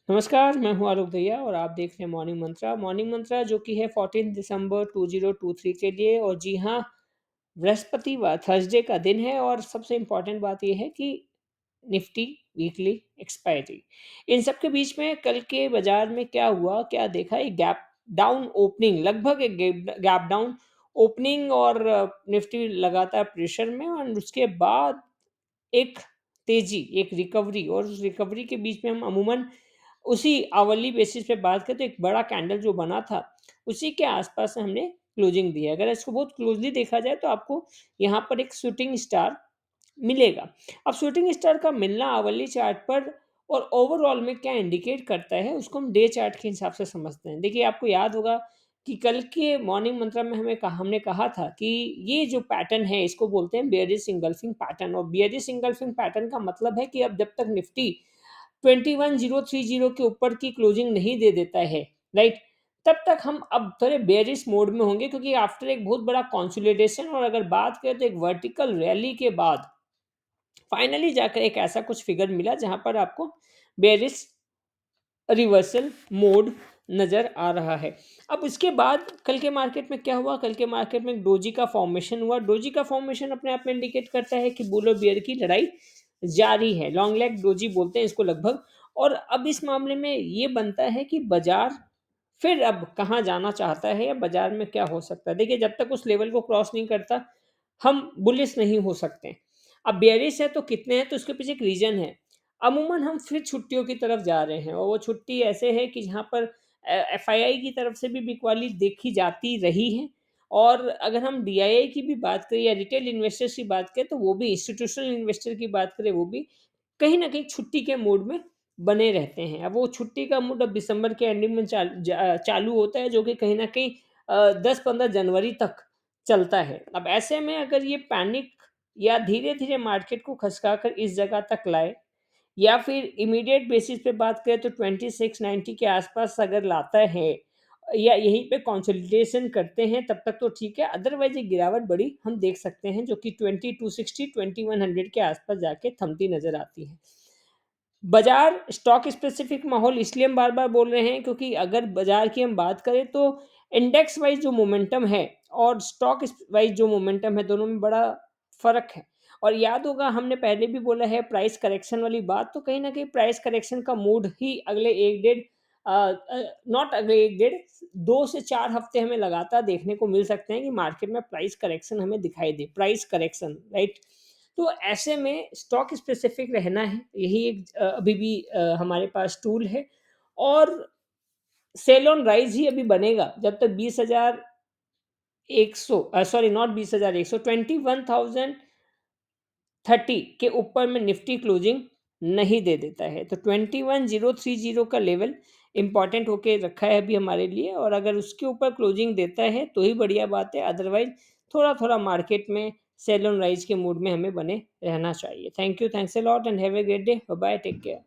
नमस्कार, मैं हूँ आलोक भैया और आप देख रहे हैं मॉर्निंग मंत्रा। मॉर्निंग मंत्रा जो कि है 14 दिसंबर 2023 के लिए और जी हाँ, बृहस्पतिवार थर्सडे का दिन है और सबसे इम्पोर्टेंट बात ये है कि निफ्टी वीकली एक्सपायरी। इन सब के बीच में कल के बाज़ार में क्या हुआ, क्या देखा एक गैप डाउन ओपनिंग लगभग एक गैप डाउन ओपनिंग और निफ्टी लगातार प्रेशर में और उसके बाद एक तेज़ी, एक रिकवरी और उस रिकवरी के बीच में हम अमूमन उसी आवरली बेसिस पे बात करें तो एक बड़ा कैंडल जो बना था, उसी के आस-पास हमने क्लोजिंग दी है। अगर इसको बहुत क्लोज़ली देखा जाए तो आपको यहाँ पर एक शूटिंग स्टार मिलेगा। अब शूटिंग स्टार का मिलना आवरली चार्ट पर और ओवरऑल में क्या इंडिकेट करता है, उसको हम डे चार्ट के हिसाब से समझते हैं। देखिए, आपको याद होगा कि कल के मॉर्निंग मंत्रा में हमने कहा था कि ये जो पैटर्न है, इसको बोलते हैं बेयरिश एंगल्फिंग पैटर्न और बेयरिश एंगल्फिंग पैटर्न का मतलब है कि अब जब तक निफ्टी 21030 के ऊपर की क्लोजिंग नहीं दे देता है, राइट? तब तक हम अब थोड़े बेयरिश मोड में होंगे क्योंकि आफ्टर एक बहुत बड़ा कंसोलिडेशन और अगर बात करें तो एक वर्टिकल रैली के बाद फाइनली जाकर एक ऐसा कुछ फिगर मिला जहाँ पर आपको बेयरिश रिवर्सल मोड नज़र आ रहा है। अब इसके बाद कल के मार्केट में क्या हुआ? कल के मार्केट में डोजी का फॉर्मेशन हुआ। डोजी का फॉर्मेशन अपने आप में इंडिकेट करता है कि बुल और बियर की लड़ाई जारी है। लॉन्ग लेग डोजी बोलते हैं इसको लगभग और अब इस मामले में ये बनता है कि बाज़ार फिर अब कहाँ जाना चाहता है या बाज़ार में क्या हो सकता है? देखिए, जब तक उस लेवल को क्रॉस नहीं करता, हम बुलिश नहीं हो सकते। अब बेयरिश है तो कितने हैं? तो उसके पीछे एक रीज़न है। अमूमन हम फिर छुट्टियों की तरफ जा रहे हैं और वो छुट्टी ऐसे है कि जहाँ पर एफआईआई की तरफ से भी बिकवाली देखी जाती रही है और अगर हम डीआईआई की भी बात करें या रिटेल इन्वेस्टर्स की बात करें तो वो भी इंस्टीट्यूशनल इन्वेस्टर की बात करें वो भी कहीं न कहीं छुट्टी के मूड में बने रहते हैं। अब वो छुट्टी का मूड अब दिसंबर के एंडिंग में चालू होता है जो कि कहीं न कहीं 10-15 जनवरी तक चलता है। अब ऐसे में अगर ये पैनिक या धीरे-धीरे मार्केट को खसकाकर इस जगह तक लाए या फिर इमीडिएट बेसिस पे बात करें तो 2690 के आसपास अगर लाता है या यहीं पे कंसोलिडेशन करते हैं तब तक तो ठीक है, अदरवाइज़ ये गिरावट बड़ी हम देख सकते हैं जो कि 2260 2100 के आसपास जाके थमती नज़र आती है। बाज़ार स्टॉक स्पेसिफिक माहौल इसलिए हम बार-बार बोल रहे हैं क्योंकि अगर बाज़ार की हम बात करें तो इंडेक्स वाइज़ जो मोमेंटम है और स्टॉक वाइज़ जो मोमेंटम है दोनों में बड़ा फ़र्क है। और याद होगा हमने पहले भी बोला है प्राइस करेक्शन वाली बात तो कहीं न कहीं प्राइस करेक्शन का मूड ही अगले 1 डेढ़ नॉट अगले 1 डेढ़ 2 से 4 हफ़्ते हमें लगातार देखने को मिल सकते हैं कि मार्केट में प्राइस करेक्शन हमें दिखाई दे। Price correction, right? तो ऐसे में स्टॉक स्पेसिफिक रहना है, यही एक अभी भी हमारे पास टूल है और सेल ऑन राइज़ ही अभी बनेगा जब तक 20,100 सॉरी नॉट 20,100 21,030 के ऊपर में निफ्टी क्लोजिंग नहीं दे देता है। तो 21,030 का लेवल इम्पोर्टेंट होके रखा है अभी हमारे लिए और अगर उसके ऊपर क्लोजिंग देता है तो ही बढ़िया बात है, अदरवाइज़ थोड़ा-थोड़ा मार्केट में सेल ऑन राइज़ के मूड में हमें बने रहना चाहिए। Thank you, thanks a lot and have a great day. Bye bye, take care.